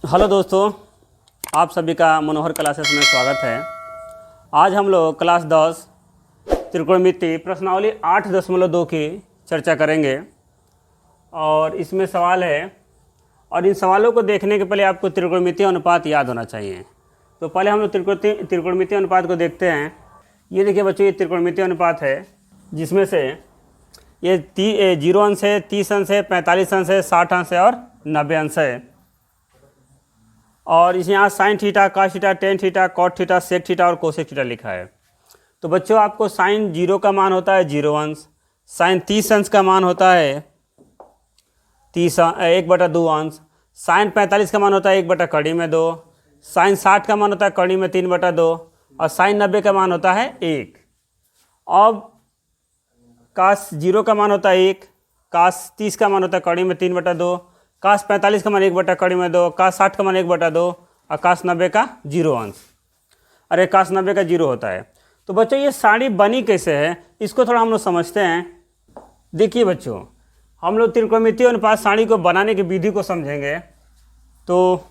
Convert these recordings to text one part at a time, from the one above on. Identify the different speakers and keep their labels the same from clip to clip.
Speaker 1: Hello दोस्तों, आप सभी का मनोहर क्लासेस में स्वागत है। आज हम लोग क्लास 10 त्रिकोणमिति प्रश्नावली 8.2 की चर्चा करेंगे और इसमें सवाल है और इन सवालों को देखने के पहले आपको त्रिकोणमिति अनुपात याद होना चाहिए। तो पहले हम लोग त्रिकोणमिति अनुपात को देखते हैं। ये देखिए बच्चों, ये त्रिकोणमिति अनुपात है जिसमें से ये 0 अंश है, 30 अंश है, 45 अंश है, 60 अंश है और 90 अंश है। और इस यहाँ sine theta, cos theta, tan theta, cot theta, sec theta और कोसेक थीटा लिखा है। तो बच्चों आपको साइन 0 का मान होता है 0 अंश, साइन 30 अंश का मान होता है 1/2 अंश, साइन 45 का मान होता है 1/2, साइन 60 का मान होता है 3/2 और साइन 90 का मान होता है 1। अब कास 0 का मान होता है 1, कास 30 का मान होता है 3/2, कास 45 का मान 1/2, कास 60 का मान 1/2 और कास 90 का 0 अंश। अरे कास 90 का 0 होता है। तो बच्चों ये साड़ी बनी कैसे है, इसको थोड़ा हम लोग समझते हैं। देखिए बच्चों, हम लोग त्रिकोणमितीय अनुपात साड़ी को बनाने की विधि को समझेंगे। तो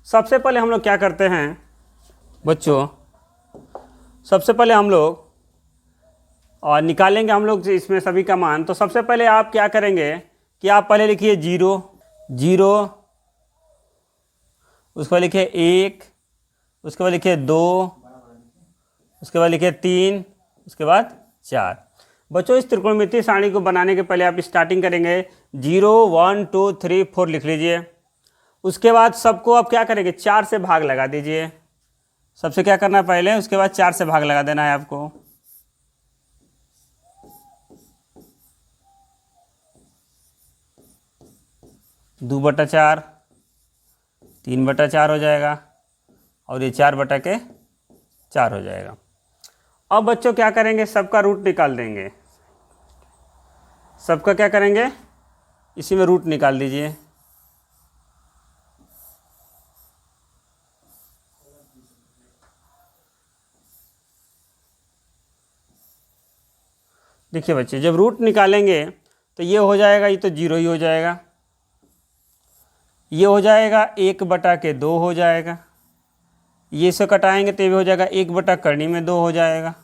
Speaker 1: सबसे पहले हम लोग क्या करते हैं बच्चों, सबसे पहले हम लोग और निकालेंगे हम लोग इसमें सभी का मान। तो सबसे पहले आप क्या करेंगे कि आप पहले लिखिए 0, उसके बाद लिखिए 1, उसके बाद लिखिए 2, उसके बाद लिखिए 3, उसके बाद 4। बच्चों इस त्रिकोणमितीय सारणी को बनाने के पहले आप स्टार्टिंग करेंगे 0, 1, 2, 3, 4 लिख लीजिए। उसके बाद सबको आप क्या करेंगे 4 से भाग लगा दीजिए। सबसे क्या करना है पहले, उसके बाद 4 से भाग लगा देना है आपको। दो बटा 4, 3/4 हो जाएगा और ये 4/4 हो जाएगा। अब बच्चों क्या करेंगे, सबका रूट निकाल देंगे। सबका क्या करेंगे, इसी में रूट निकाल दीजिए। देखिए बच्चे, जब रूट निकालेंगे तो ये हो जाएगा, ये तो 0 ही हो जाएगा। ये हो जाएगा 1/2 हो जाएगा। ये से कटाएंगे तो ये भी हो जाएगा 1/2 हो जाएगा।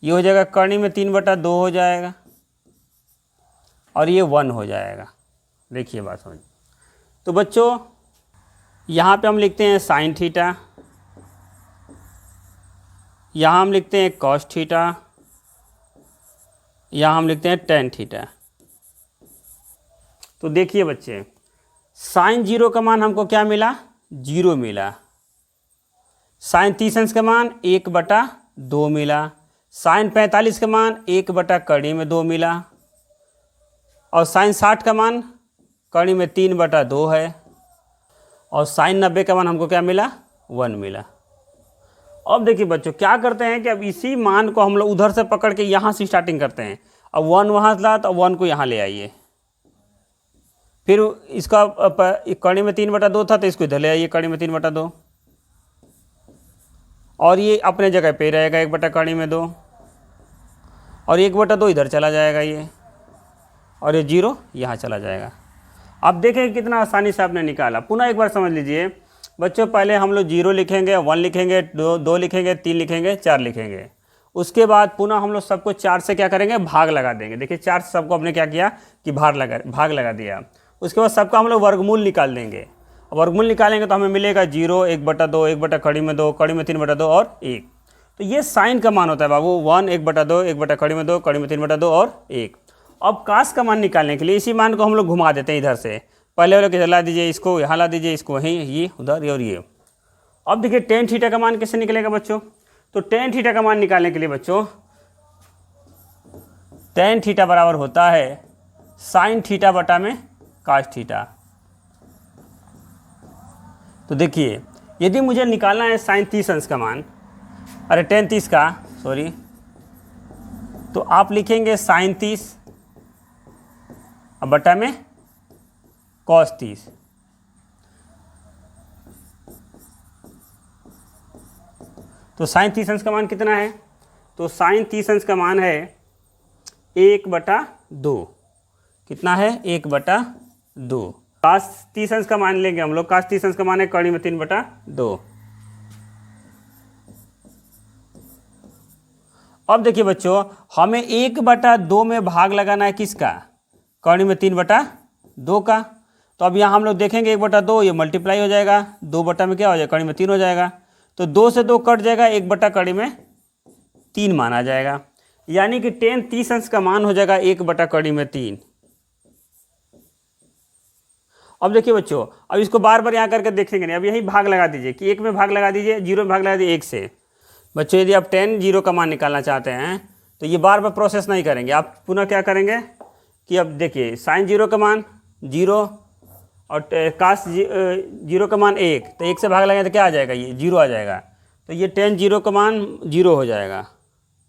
Speaker 1: ये हो जाएगा कर्णी में 3/2 हो जाएगा और ये 1 हो जाएगा। देखिए बात समझ। तो बच्चों यहाँ पे हम लिखते हैं साइन थीटा, यहाँ हम लिखते हैं कॉस थीटा, यहाँ हम लिखते हैं टेन थीटा। तो देखिए बच्चे, साइन 0 का मान हमको क्या मिला, 0 मिला। साइन 30 अंश का मान 1/2 मिला। साइन 45 का मान 1/2 मिला और साइन 60 का मान 3/2 है और साइन 90 का मान हमको क्या मिला, 1 मिला। अब देखिए बच्चों क्या करते हैं कि अब इसी मान को हम लोग उधर से पकड़ के यहाँ से स्टार्टिंग करते हैं। अब 1 वहाँ ला तो 1 को यहाँ ले आइए, फिर इसका कर्णी में 3/2 था तो इसको इधर ले आइए कर्णी में 3/2 और ये अपने जगह पे रहेगा 1/2 और 1/2 इधर चला जाएगा ये, और ये 0 यहाँ चला जाएगा। अब देखें कितना आसानी से आपने निकाला। पुनः एक बार समझ लीजिए बच्चों, पहले हम लोग 0 लिखेंगे, 1 लिखेंगे, 2 लिखेंगे, 3 लिखेंगे, 4 लिखेंगे। उसके बाद पुनः हम लोग सबको 4 से क्या करेंगे, भाग लगा देंगे। देखिए 4 से सबको हमने क्या किया कि भाग लगा दिया। उसके बाद सबका हम लोग वर्गमूल निकाल देंगे। वर्गमूल निकालेंगे तो हमें मिलेगा 0, 1/2, 1/2, कर्णी में 3/2 और 1। तो ये साइन का मान होता है बाबू, 1, 1/2, 1/2, कर्णी में 3/2 और 1। अब कास का मान निकालने के लिए इसी मान को हम लोग घुमा देते हैं इधर से। पहले वाले इधर ला दीजिए, इसको यहाँ ला दीजिए, इसको वहीं, ये उधर और ये। अब देखिए टेन थीटा का मान कैसे निकलेगा बच्चों। तो टेन थीटा का मान निकालने के लिए बच्चों, टेन थीटा बराबर होता है साइन थीटा बटा में कास थीटा। तो देखिए यदि मुझे निकालना है साइन 30 अंश का मान, अरे टेन 30 का सॉरी, तो आप लिखेंगे साइन 30 अब बटा में कॉस 30। तो साइन 30 अंश का मान कितना है, तो साइन 30 अंश का मान है 1/2। कितना है, 1/2। काश 30 अंश का मान लेंगे हम लोग। काश 30 अंश का मान है कड़ी में 3/2। अब देखिए बच्चों, हमें 1/2 में भाग लगाना है किसका? कड़ी में 3/2 का। तो अब यहाँ हम लोग देखेंगे 1/2 ये मल्टीप्लाई हो जाएगा, 2 में क्या हो जाएगा? कड़ी में 3 हो जाएगा। तो 2 से 2 कट जाएगा, 1 कड़ी में 3 मान आ जाएगा। यानी कि 30 अंश का मान हो जाएगा 1 कड़ी में 3। अब देखिए बच्चों, अब इसको बार बार यहाँ करके देखेंगे नहीं, अब यही भाग लगा दीजिए कि 1 में भाग लगा दीजिए, 0 में भाग लगा दीजिए 1 से। बच्चों यदि आप 10 0 का मान निकालना चाहते हैं तो ये बार बार प्रोसेस नहीं करेंगे, आप पुनः क्या करेंगे कि अब देखिए sin 0 का मान 0 और काश 0 का मान 1, तो 1 से भाग लगाएंगे तो क्या आ जाएगा? ये 0 आ जाएगा। तो ये 10 0 का मान 0 हो जाएगा।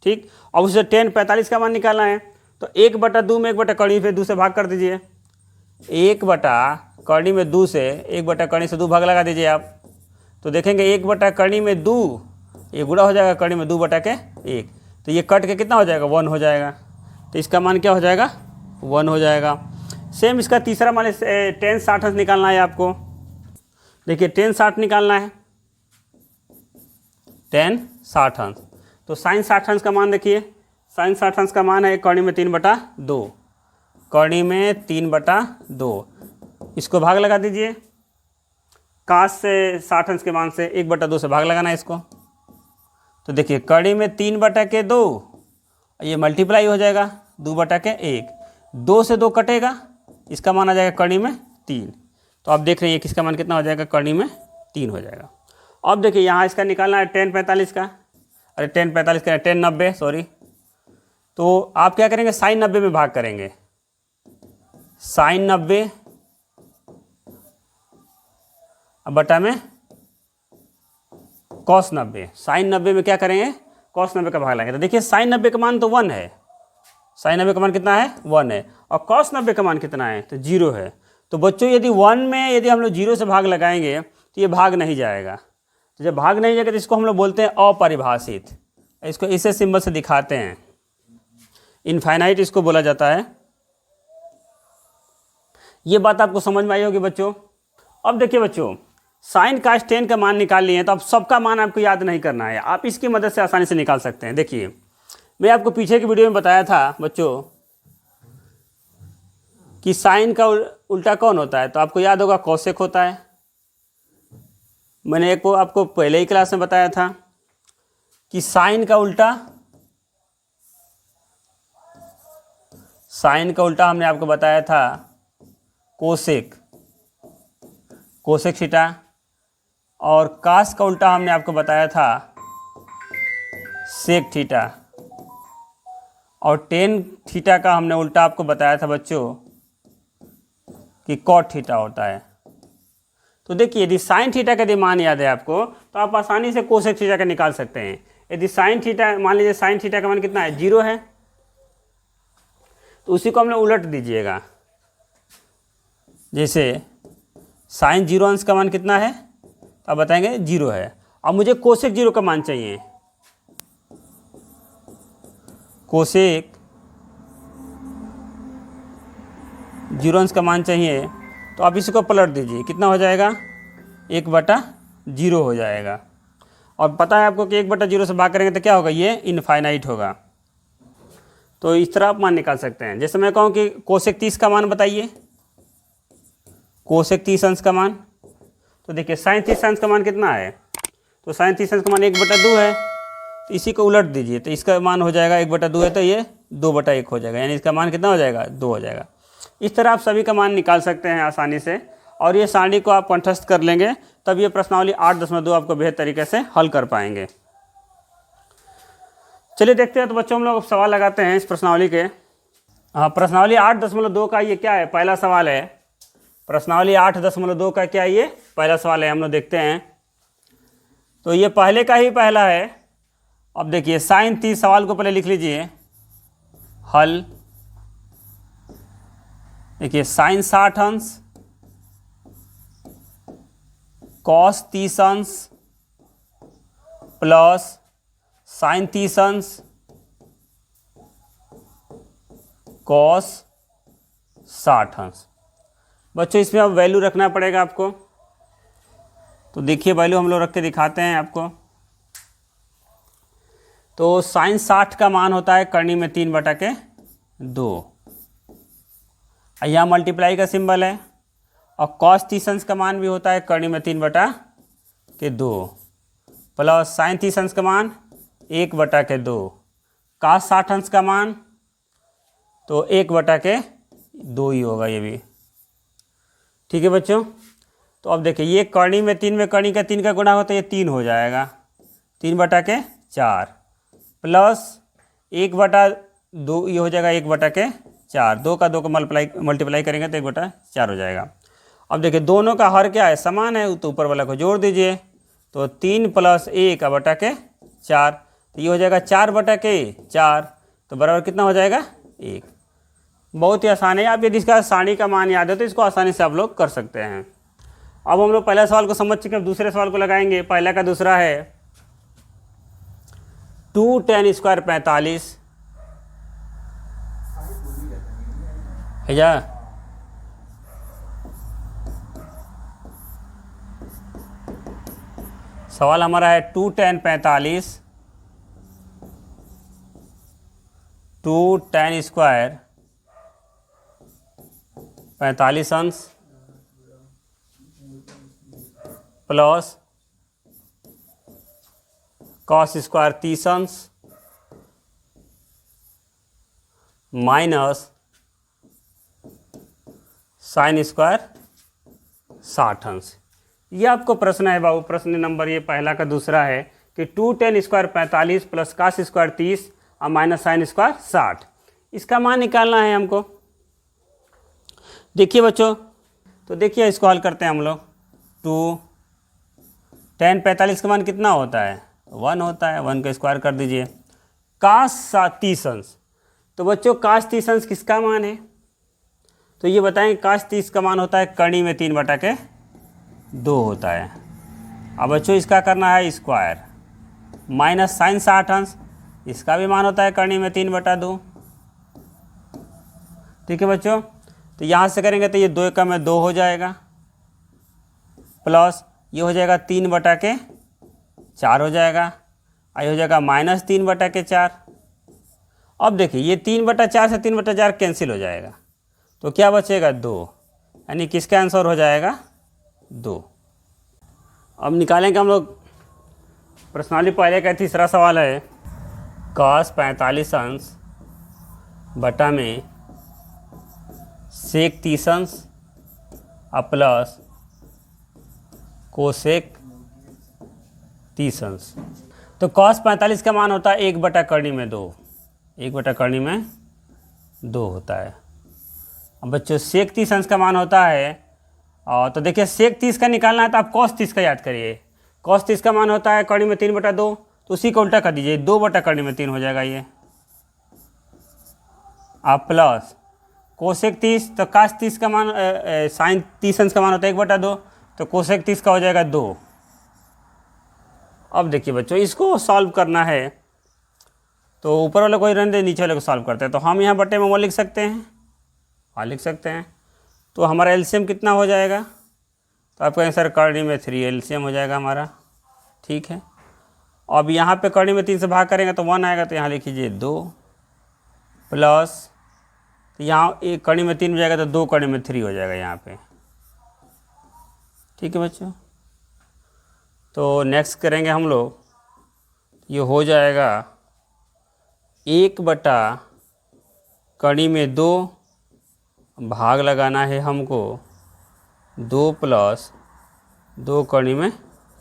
Speaker 1: ठीक, और उससे 10 45 का मान निकालना है तो 1/2 में 1 कड़ी पे 2 से भाग कर दीजिए। 1 कड़ी में 2 से 1 कड़ी से 2 भाग लगा दीजिए आप। तो देखेंगे 1 कड़ी में 2 ये गुणा हो जाएगा कड़ी में 2/1, तो ये कट के कितना हो जाएगा? 1 हो जाएगा। तो इसका मान क्या हो जाएगा? 1 हो जाएगा। सेम इसका तीसरा मान 10 60 अंश निकालना है आपको। देखिए 10 60 निकालना है, 10 60 अंश। तो sin 60 अंश का मान देखिए, sin 60 अंश का मान है कड़ी में 3/2, कड़ी में 3/2। इसको भाग लगा दीजिए, काश से 60 अंश के मान से 1/2 से भाग लगाना है इसको। तो देखिए कड़ी में 3/2 ये मल्टीप्लाई हो जाएगा 2/1, 2 से 2 कटेगा, इसका मान आ जाएगा कड़ी में 3। तो आप देख रहे हैं किसका मान कितना हो जाएगा? कड़ी में 3 हो जाएगा। अब देखिए यहाँ इसका निकालना है 10 45 का, अरे 10 45 का 10 90 सॉरी। तो आप क्या करेंगे? sin 90 में भाग करेंगे, sin 90 अब बटा में cos 90। sin 90 में क्या करेंगे? cos 90 का भाग लगाएंगे। तो देखिए sin 90 का मान तो 1 है, sin 90 का मान कितना है? 1 है। और cos 90 का मान कितना है? तो 0 है। तो बच्चों यदि 1 में यदि हम लोग 0 से भाग लगाएंगे तो ये भाग नहीं जाएगा। तो जब भाग नहीं जाएगा तो इसको हम लोग बोलते हैं अपरिभाषित। इसको इसे सिंबल से दिखाते हैं, इनफाइनाइट इसको बोला जाता है। ये बात आपको समझ में आई होगी बच्चों। अब देखिए बच्चों, sin cos 10 का मान निकाल लिए हैं, तो अब सबका मान आपको याद नहीं करना है, आप इसकी मदद से आसानी से निकाल सकते हैं। देखिए मैं आपको पीछे की वीडियो में बताया था बच्चों कि साइन का उल्टा कौन होता है, तो आपको याद होगा कोसेक होता है। मैंने आपको पहले ही क्लास में बताया था कि साइन का उल्टा हमने आपको बताया था कोसेक थीटा, और कास का उल्टा हमने आपको बताया था सेक थीटा, और टेन थीटा का हमने उल्टा आपको बताया था बच्चों कि कॉट थीटा होता है। तो देखिए यदि साइन थीटा का यदि मान याद है आपको तो आप आसानी से कोसेक थीटा का निकाल सकते हैं। यदि साइन थीटा, मान लीजिए साइन थीटा का मान कितना है? 0 है, तो उसी को हमने उलट दीजिएगा। जैसे साइन 0 अंश का मान कितना है? तो आप बताएंगे 0 है। अब मुझे कोसेक 0 का मान चाहिए, कोसेक 0 अंश का मान चाहिए, तो आप इसको पलट दीजिए, कितना हो जाएगा? 1/0 हो जाएगा। और पता है आपको कि 1/0 से भाग करेंगे तो क्या होगा? ये इनफाइनाइट होगा। तो इस तरह आप मान निकाल सकते हैं। जैसे मैं कहूँ कि कोसेक 30 का मान बताइए, कोसेक 30 अंश का मान। तो देखिए साइन 30 अंश का मान कितना है? तो साइन 30 अंश का मान 1/2 है, तो इसी को उलट दीजिए, तो इसका मान हो जाएगा 1/2 है, तो ये 2/1 हो जाएगा, यानी इसका मान कितना हो जाएगा? 2 हो जाएगा। इस तरह आप सभी का मान निकाल सकते हैं आसानी से, और ये सारणी को आप कंठस्थ कर लेंगे तब ये प्रश्नावली 8.2 आपको बेहतर तरीके से हल कर पाएंगे। चलिए देखते हैं, तो बच्चों हम लोग सवाल लगाते हैं इस प्रश्नावली के। हाँ, प्रश्नावली 8.2 का ये क्या है? पहला सवाल है। प्रश्नावली 8.2 का क्या ये पहला सवाल है, हम लोग देखते हैं। तो ये पहले का ही पहला है। अब देखिए साइन 30, सवाल को पहले लिख लीजिए, हल। देखिए साइन 60 अंश, कॉस 30 अंश प्लस साइन 30 अंश कॉस 60 अंश बच्चों इसमें अब वैल्यू रखना पड़ेगा आपको। तो देखिए वैल्यू हम लोग रख के दिखाते हैं आपको। तो साइन 60 का मान होता है करनी में 3/2। यहाँ मल्टीप्लाई का सिंबल है। और कॉस 30 अंश का मान भी होता है करनी में 3/2 प्लस साइन 30 अंश का मान 1/2। कास 60 अंश का मान तो 1/2 ही होगा ये भी। ठीक है बच्चों। तो अब देखिए ये करनी में 3 में करनी का 3 का गुणा होता है, ये 3 हो जाएगा 3/4 प्लस 1/2 ये हो जाएगा 1/4। 2 का 2 को मल्टीप्लाई करेंगे तो 1/4 हो जाएगा। अब देखिए दोनों का हर क्या है, समान है, तो ऊपर वाला को जोड़ दीजिए। तो 3 + 1/4 तो ये हो जाएगा 4/4। तो बराबर कितना हो जाएगा 1। बहुत ही आसान है। आप यदि इसका सारणी का मान याद है तो इसको आसानी से आप लोग कर सकते हैं। अब हम लोग पहला सवाल को समझ चुके हैं, अब दूसरे सवाल को लगाएंगे। पहला का दूसरा है 2 tan² 45 भैया। सवाल हमारा है 2 tan 45 2 tan² 45 अंश प्लस cos² 30 अंश माइनस sin² 60 अंश। ये आपको प्रश्न है बाबू, प्रश्न नंबर ये पहला का दूसरा है कि 2 tan² 45 प्लस cos² 30 और माइनस sin² 60, इसका मान निकालना है हमको। देखिए बच्चों, तो देखिए इसको हल करते हैं हम लोग। 2 tan 45 का मान कितना होता है 1 होता है, 1 का स्क्वायर कर दीजिए। cos 30 अंश, तो बच्चों cos 30 अंश किसका मान है, तो ये बताएं। cos 30 का मान होता है करनी में 3/2 होता है। अब बच्चों इसका करना है स्क्वायर माइनस sin 60 अंश, इसका भी मान होता है करनी में 3/2। ठीक है बच्चों। तो यहाँ से करेंगे तो ये 2 का में 2 हो जाएगा प्लस ये हो जाएगा 3/4 हो जाएगा, आई हो जाएगा माइनस 3/4। अब देखिए ये 3/4 से 3/4 कैंसिल हो जाएगा, तो क्या बचेगा 2, यानी किसका आंसर हो जाएगा 2। अब निकालेंगे हम लोग प्रश्नावली। पहले का तीसरा सवाल है cos 45 अंश बटा में sec 30 अंश प्लस कोसेक 30 अंश। तो cos 45 का मान होता है 1/2 होता है। अब बच्चों sec 30 अंश का मान होता है, तो देखिए sec 30 का निकालना है तो आप cos 30 का याद करिए। cos 30 का मान होता है करनी में 3/2, तो उसी को उल्टा कर दीजिए, 2/3 हो जाएगा ये। आप प्लस कोसेक 30, तो cos 30 का मान sin 30 अंश का मान होता है 1/2, तो कोसेक 30 का हो जाएगा 2। अब देखिए बच्चों इसको सॉल्व करना है, तो ऊपर वाले को ही रहने दे, नीचे वाले को सॉल्व करते हैं। तो हम यहाँ बटे में 1 लिख सकते हैं, लिख सकते हैं। तो हमारा एलसीएम कितना हो जाएगा, तो आपका आंसर करनी में 3 एलसीएम हो जाएगा हमारा। ठीक है। अब यहाँ पे करनी में 3 से भाग करेंगे तो 1 आएगा, तो यहाँ लिख लीजिए 2 प्लस यहाँ एक करनी में 3 हो जाएगा, तो 2 करनी में 3 हो जाएगा यहाँ पे। ठीक है बच्चों। तो नेक्स्ट करेंगे हम लोग, ये हो जाएगा 1/करनी में 2 भाग लगाना है हमको 2 + 2 करनी में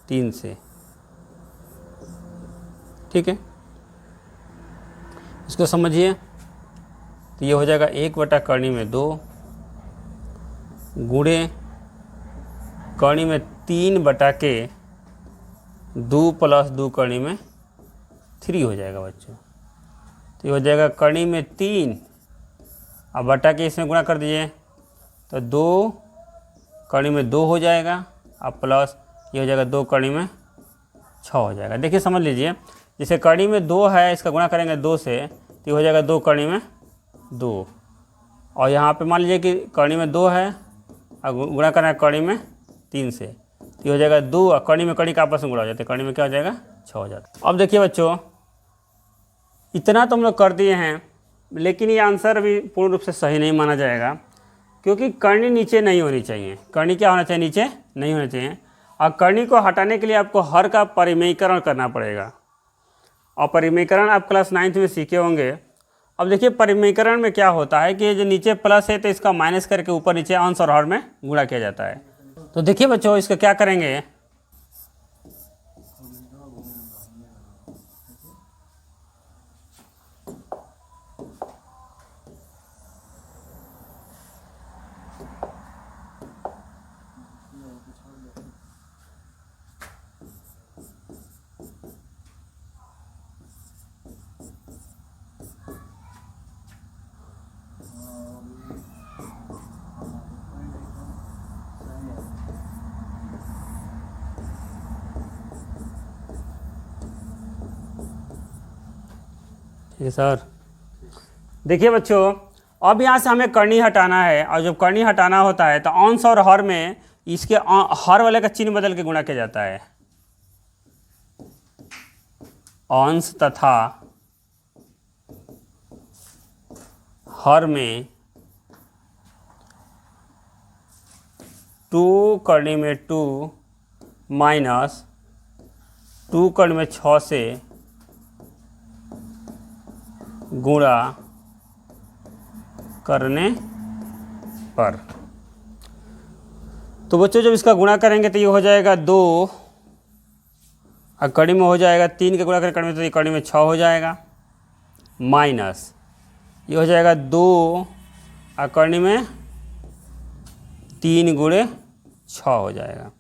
Speaker 1: 3 से। ठीक है, इसको समझिए। तो ये हो जाएगा 1/करनी में 2 गुणे करनी में 3/2 + 2 करनी में 3 हो जाएगा बच्चों। तो ये हो जाएगा करनी में 3, अब बटा के इसमें गुणा कर दीजिए, तो 2 करनी में 2 हो जाएगा, अब प्लस ये हो जाएगा 2 करनी में 6 हो जाएगा। देखिए समझ लीजिए, जैसे करनी में 2 है, इसका गुणा करेंगे 2 से, तो ये हो जाएगा 2 करनी में 2। और यहाँ पे मान लीजिए कि करनी में 2 है और गुणा करना है कड़ी में 3 से, तो ये हो जाएगा 2 और कड़ी में कड़ी का आपस में गुणा हो जाता है, कड़ी में क्या हो जाएगा 6 हो जाता है। अब देखिए बच्चों, इतना तो हम लोग कर दिए हैं, लेकिन ये आंसर अभी पूर्ण रूप से सही नहीं माना जाएगा, क्योंकि करनी नीचे नहीं होनी चाहिए। करनी क्या होना चाहिए? नीचे नहीं होना चाहिए। और करनी को हटाने के लिए आपको हर का परिमेयीकरण करना पड़ेगा, और परिमेयीकरण आप क्लास 9th में सीखे होंगे। अब देखिए परिमेयीकरण में क्या होता है कि जो नीचे प्लस है तो इसका माइनस करके ऊपर नीचे अंश और हर में गुणा किया जाता है। तो देखिए बच्चों, इसका क्या करेंगे, ठीक है सर। देखिए बच्चों, अब यहाँ से हमें करनी हटाना है, और जब करनी हटाना होता है तो अंश और हर में इसके हर वाले का चिन्ह बदल के गुणा किया जाता है। अंश तथा हर में 2 करनी में 2 माइनस 2 करनी में 6 से गुणा करने पर। तो बच्चों जब इसका गुणा करेंगे तो ये हो जाएगा 2, और कड़ी में हो जाएगा 3 के गुणा करें कड़ी में तो ये कड़ी में 6 हो जाएगा, माइनस ये हो जाएगा 2 और कड़ी में 3 गुणे 6 हो जाएगा,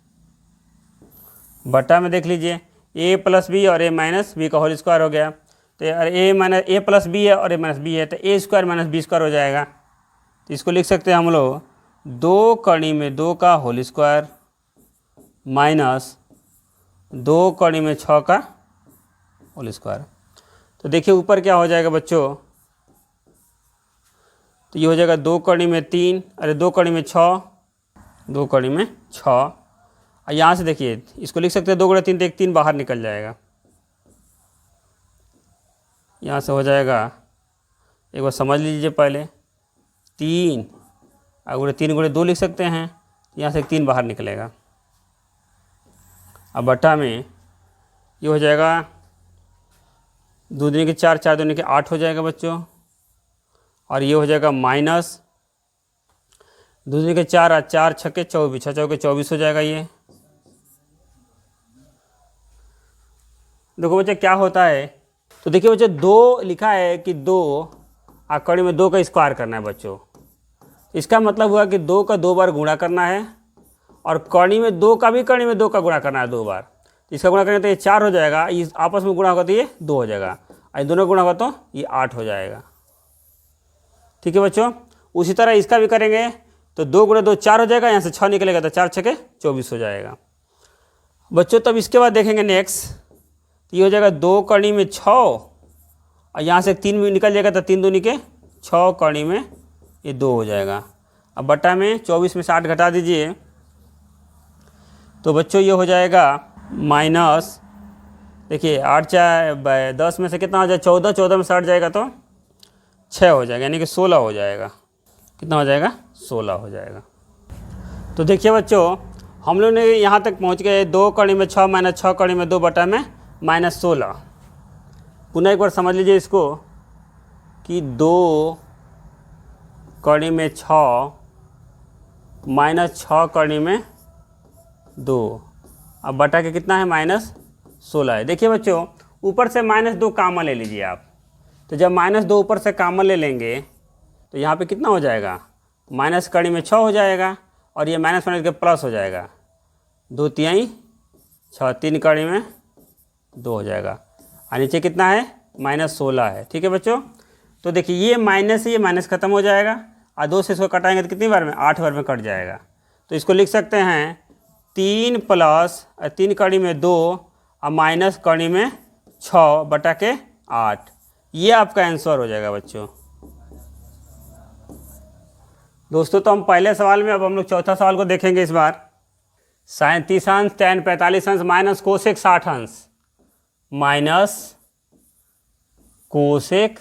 Speaker 1: बटा में देख लीजिए a प्लस बी और a माइनस बी का होल स्क्वायर हो गया। तो a प्लस बी है और a माइनस बी है, तो a square minus B square हो जाएगा। तो इसको लिख सकते हैं हम लोग 2 कड़ी में 2 का होल स्क्वायर माइनस 2 कड़ी में 6 का होल स्क्वायर। तो देखिए ऊपर क्या हो जाएगा बच्चों, तो ये हो जाएगा 2 कड़ी में 3, अरे 2 कड़ी में 6, 2 कड़ी में 6, और यहाँ से देखिए इसको लिख सकते हैं 2 गुणा 3, तो 1 3 बाहर निकल जाएगा। यहाँ से हो जाएगा, एक बार समझ लीजिए पहले, 3 और 3 गुणे 2 लिख सकते हैं, यहाँ से 3 बाहर निकलेगा। अब बटा में ये हो जाएगा 2 दूनी के 4, 4 दूनी के 8 हो जाएगा बच्चों, और ये हो जाएगा माइनस 2 दूनी के 4 और 4 छक्के 24, 6 चौके 24 हो जाएगा। ये देखो बच्चे क्या होता है, तो देखिए बच्चे 2 लिखा है कि 2 और कड़ी में 2 का स्क्वायर करना है बच्चों। इसका मतलब हुआ कि 2 का 2 बार गुणा करना है, और कड़ी में 2 का भी कड़ी में 2 का गुणा करना है 2 बार। इसका गुणा करेंगे तो ये 4 हो जाएगा, इस आपस में गुणा होगा तो ये 2 हो जाएगा, और दोनों गुणा होगा तो ये 8 हो जाएगा। ठीक है बच्चों, उसी तरह इसका भी करेंगे तो 2 गुणा 2 4 हो जाएगा, यहाँ से 6 निकलेगा तो 4 छक्के 24 हो जाएगा बच्चों। तब इसके बाद देखेंगे नेक्स्ट, तो ये हो जाएगा 2 कड़ी में 6, और यहाँ से 3 भी निकल जाएगा तो 3 दूनी के 6 कड़ी में ये 2 हो जाएगा। अब बटा में 24 में से 8 घटा दीजिए, तो बच्चों ये हो जाएगा माइनस, देखिए 8 चाहे 10 में से कितना हो जाए 14, 14 में से 8 जाएगा तो 6 हो जाएगा, यानी कि 16 हो जाएगा। कितना हो जाएगा? 16 हो जाएगा। तो देखिए बच्चों, हम लोग ने यहाँ तक पहुँच गए 2 कड़ी में 6 माइनस 6 कड़ी में 2 बटा में माइनस 16। पुनः एक बार समझ लीजिए इसको कि 2 कड़ी में 6 माइनस 6 कड़ी में 2, अब बटा के कितना है माइनस 16 है। देखिए बच्चों, ऊपर से माइनस 2 कामन ले लीजिए आप, तो जब माइनस 2 ऊपर से कामन ले लेंगे तो यहाँ पे कितना हो जाएगा, माइनस कड़ी में 6 हो जाएगा, और ये माइनस माइनस के प्लस हो जाएगा, 2 तिहाई 6, 3 कड़ी में 2 हो जाएगा, और नीचे कितना है माइनस 16 है। ठीक है बच्चों, तो देखिए ये माइनस खत्म हो जाएगा, और 2 से इसको कटाएंगे तो कितनी बार में 8 बार में कट जाएगा। तो इसको लिख सकते हैं 3 प्लस 3 कड़ी में 2 और माइनस कड़ी में 6 बटा के 8, ये आपका आंसर हो जाएगा बच्चों। दोस्तों तो हम पहले सवाल में, अब हम लोग चौथा सवाल को देखेंगे इस बार। साइन 30 अंश, tan 45 अंश माइनस कोसेक 60 अंश माइनस कोसेक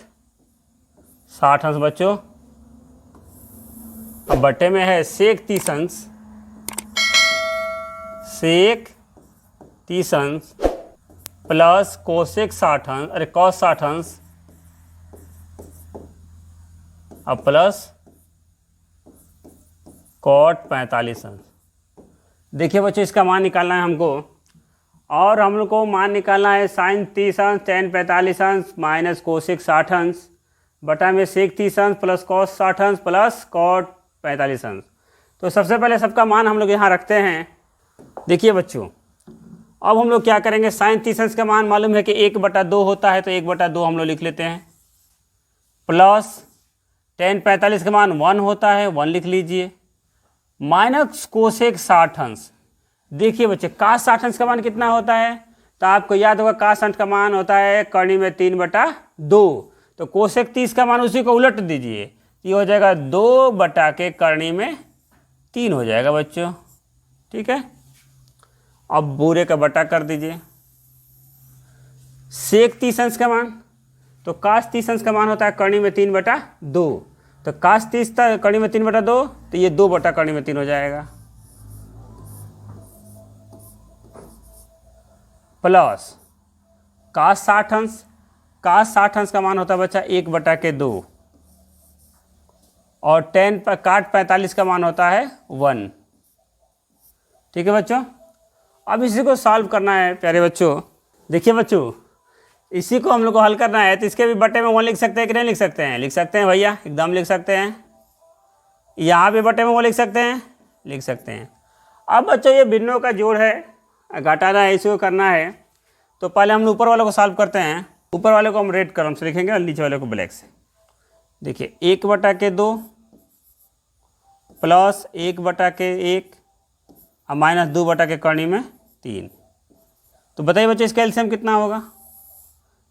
Speaker 1: 60 अंश बच्चों। अब बट्टे में है सेक 30 अंश, सेक 30 अंश प्लस कोसेक 60 अंश, अरे कॉस 60 अंश, अब प्लस कॉट 45 अंश। देखिए बच्चों इसका मान निकालना है हमको, और हम लोग को मान निकालना है साइन 30 अंश, tan 45 अंश माइनस कोसेक 60 अंश बटा में सेक 30 अंश प्लस कॉस 60 अंश प्लस कॉट 45 अंश। तो सबसे पहले सबका मान हम लोग यहाँ रखते हैं। देखिए बच्चों, अब हम लोग क्या करेंगे, साइन 30 अंश का मान मालूम है कि 1/2 होता है, तो 1/2 हम लोग लिख लेते हैं, प्लस tan 45 का मान 1 होता है, 1 लिख लीजिए, माइनस कोसेक 60 अंश। देखिए बच्चे कास 60 अंश का मान कितना होता है, तो आपको याद होगा कास 60 का मान होता है कर्णी में 3/2, तो कोसेक 30 का मान उसी को उलट दीजिए, ये हो जाएगा 2 बटा के कर्णी में 3 हो जाएगा बच्चों। ठीक है, अब पूरे का बटा कर दीजिए। सेक 30 अंश का मान, तो कास 30 अंश का मान होता है कर्णी में 3/2, तो कास 30 था कर्णी में 3/2, तो ये 2 बटा कर्णी में 3 हो जाएगा, प्लस कास 60 अंश, कास 60 अंश का मान होता है बच्चा 1/2, और tan पर काट 45 का मान होता है 1। ठीक है बच्चों, अब इसी को सॉल्व करना है प्यारे बच्चों। देखिए बच्चों, इसी को हम लोग को हल करना है, तो इसके भी बटे में 1 लिख सकते हैं कि नहीं लिख सकते हैं, लिख सकते हैं भैया, एकदम लिख सकते हैं। यहाँ पे बटे में 1 लिख सकते हैं, लिख सकते हैं। अब बच्चों ये भिन्नों का जोड़ है, घटाना है, इसी को करना है, तो पहले हम ऊपर वाले को सॉल्व करते हैं। ऊपर वाले को हम रेड कलम से लिखेंगे और नीचे वाले को ब्लैक से। देखिए 1/2 प्लस 1/1 और माइनस 2 बटा के कर्णी में 3। तो बताइए बच्चों इसका एलसीएम कितना होगा,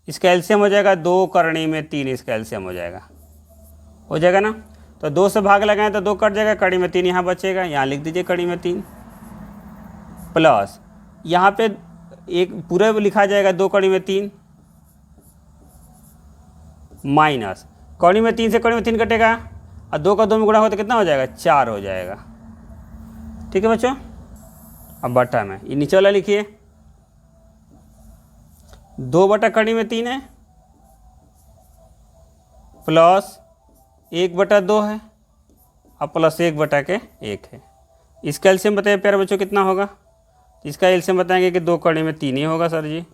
Speaker 1: इसका एलसीएम हो जाएगा 2 कर्णी में 3, इसका एलसीएम हो जाएगा ना। तो 2 से भाग लगाएं तो 2 कट जाएगा, कर्णी में 3 यहाँ बचेगा, यहाँ लिख दीजिए कर्णी में 3, प्लस यहाँ पे एक पूरा लिखा जाएगा 2 कर्णी में 3 माइनस कर्णी में 3 से कर्णी में 3 कटेगा, और 2 का 2 में गुणा हो तो कितना हो जाएगा, 4 हो जाएगा। ठीक है बच्चों, अब बटा में ये नीचे वाला लिखिए, 2 बटा कर्णी में 3 है, प्लस 1/2 है, और प्लस 1/1 है। इसका एलसीएम बताइए प्यारे बच्चों कितना होगा, इसका एलसीएम बताएंगे कि 2 कर्णी में 3 ही होगा सर जी।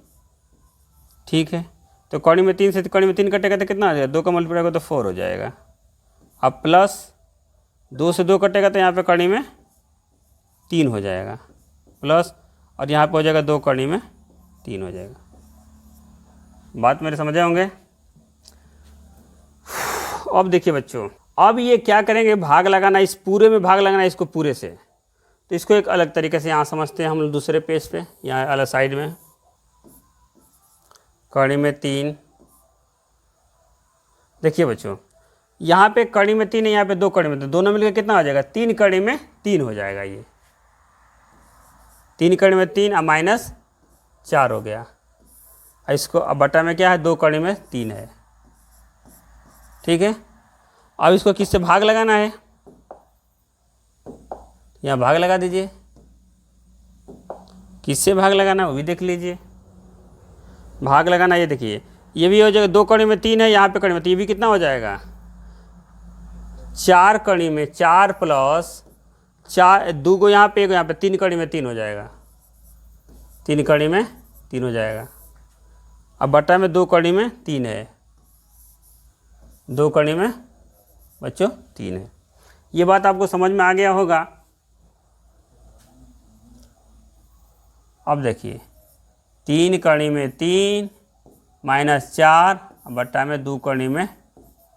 Speaker 1: ठीक है, तो कर्णी में 3 से कर्णी में 3 कटेगा तो कितना आ जाएगा, 2 का मल्टीप्लाई होगा तो 4 हो जाएगा। अब प्लस 2 से 2 कटेगा तो यहाँ पे कर्णी में 3 हो जाएगा, प्लस और यहाँ पे हो जाएगा 2 कर्णी में 3 हो जाएगा। बात मेरे समझे होंगे। अब देखिए बच्चों, अब ये क्या करेंगे, भाग लगाना, इस पूरे में भाग लगाना इसको पूरे से, तो इसको एक अलग तरीके से यहाँ समझते हैं हम लोग दूसरे पेज पे, यहाँ अलग साइड में कर्णी में 3। देखिए बच्चों यहाँ पे कर्णी में 3 है, यहाँ पे 2 कर्णी में 3, दोनों मिलकर कितना हो जाएगा, 3 कर्णी में 3 हो जाएगा, ये 3 कर्णी में 3 और माइनस 4 हो गया। इसको अब बटा में क्या है, 2 कर्णी में 3 है। ठीक है, अब इसको किससे भाग लगाना है, यहाँ भाग लगा दीजिए, किससे भाग लगाना है वो भी देख लीजिए। भाग लगाना, ये देखिए ये भी हो जाएगा, 2 कर्णी में 3 है, यहाँ पे कर्णी में 3, ये भी कितना हो जाएगा, 4 कर्णी में 4 प्लस 4, 2 को यहाँ पे 1 यहाँ पे, 3 कर्णी में 3 हो जाएगा, 3 कर्णी में 3 हो जाएगा। अब बटा में 2 कर्णी में 3 है, 2 कर्णी में बच्चों 3 है। ये बात आपको समझ में आ गया होगा। अब देखिए 3 कर्णी में 3 माइनस 4 बट्टा में 2 कर्णी में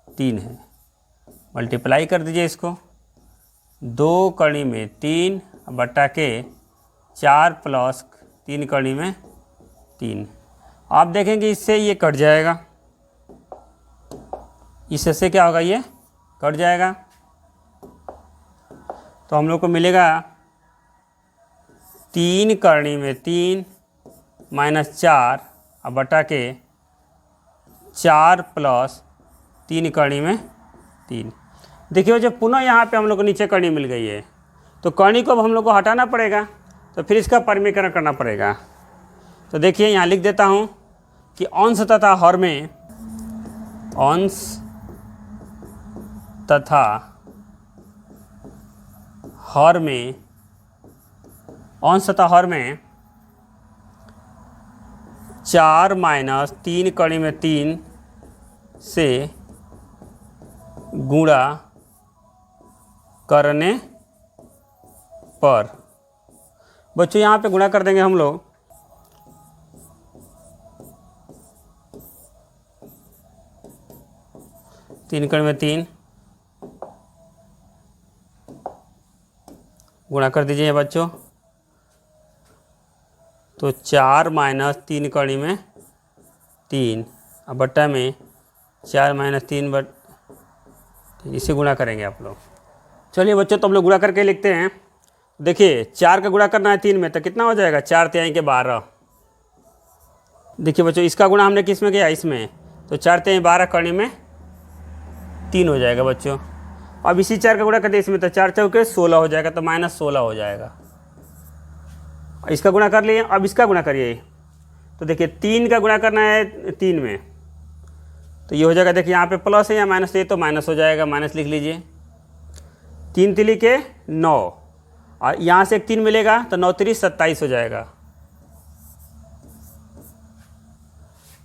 Speaker 1: 3 है, मल्टीप्लाई कर दीजिए इसको, 2 कर्णी में 3 बट्टा के 4 प्लस 3 कर्णी में 3। आप देखेंगे इससे ये कट जाएगा, इससे क्या होगा, ये कट जाएगा। तो हम लोग को मिलेगा 3 करनी में 3 माइनस 4 अब बटा के 4 प्लस 3 करनी में 3। देखिए जब पुनः यहाँ पे हम लोग को नीचे करनी मिल गई है तो करनी को अब हम लोग को हटाना पड़ेगा, तो फिर इसका परिमीकरण करना पड़ेगा। तो देखिए यहाँ लिख देता हूँ कि अंश तथा हर में, अंश तथा हर में, अंश तथा हर में 4 माइनस 3 कड़ी में 3 से गुणा करने पर। बच्चों यहाँ पे गुणा कर देंगे हम लोग, तीन कड़ी में 3 गुणा कर दीजिए बच्चों, तो 4 माइनस 3 कड़ी में 3 अब बट्टा में 4 माइनस 3 इसे गुणा करेंगे आप लोग। चलिए बच्चों तो हम लोग गुणा करके लिखते हैं। देखिए 4 का गुणा करना है 3 में तो कितना हो जाएगा, 4 तिहाई के 12। देखिए बच्चों इसका गुणा हमने किस में किया, इसमें, तो 4 तिहाई 12 करनी में 3 हो जाएगा बच्चों। अब इसी 4 का गुणा करते इसमें तो 4 चौके 16 हो जाएगा, तो माइनस 16 हो जाएगा। इसका गुणा कर लिए, अब इसका गुणा करिए, तो देखिए 3 का गुणा करना है 3 में तो ये हो जाएगा, देखिए यहाँ पे प्लस है या माइनस है, तो माइनस हो जाएगा, माइनस लिख लीजिए। 3 तिली के 9 और यहाँ से एक 3 मिलेगा तो 9 तिली 27 हो जाएगा।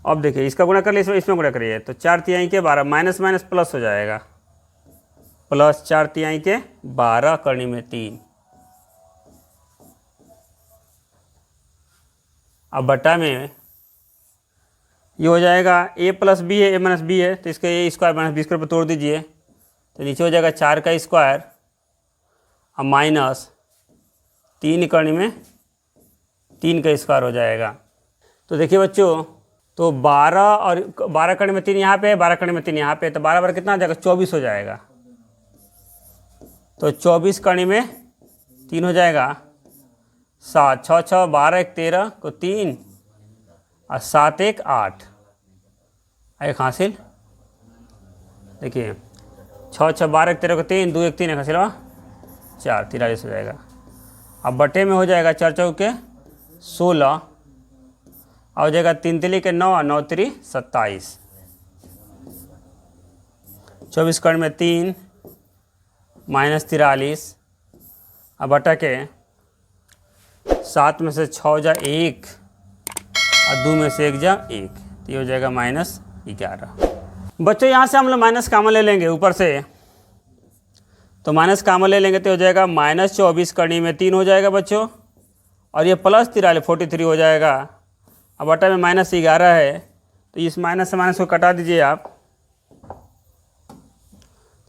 Speaker 1: अब देखिए इसका गुणा कर लिए, इसमें गुणा करिए, तो 4 तिहाई के 12 माइनस माइनस प्लस हो जाएगा, प्लस 4 तिहाई के 12 करनी में 3। अब बटा में ये हो जाएगा a प्लस बी है, a माइनस बी है, तो इसका a square minus B square पर तोड़ दीजिए, तो नीचे हो जाएगा 4 का स्क्वायर अब माइनस 3 करनी में 3 का स्क्वायर हो जाएगा। तो देखिए बच्चों, तो 12 और 12 करनी में 3 यहाँ पे है, 12 करनी में 3 यहाँ पे है, तो 12 बार कितना आ जाएगा, 24 हो जाएगा। तो 24 करनी में 3 हो जाएगा, 7 6 6 12 1 13 को 3 और 7 1 8 एक हासिल। देखिए 6 6 12 1 13 को 3 2 1 3 एक हासिल 4 43 हो जाएगा। अब बटे में हो जाएगा 4 चौके 16 हो जाएगा, 3 तिली के 9 9 तिली 27, 24 कर्ण में 3 माइनस 43 अब बटा के 7 में से 6 जा 1 और 2 में से 1 जा 1, तो ये हो जाएगा माइनस 11। बच्चों यहाँ से हम लोग माइनस कॉमन ले लेंगे ऊपर से, तो माइनस कॉमन ले लेंगे तो हो जाएगा माइनस 24 करनी में 3 हो जाएगा बच्चों, और ये प्लस 43 हो जाएगा। अब बटा में माइनस 11 है, तो इस माइनस से माइनस को कटा दीजिए आप,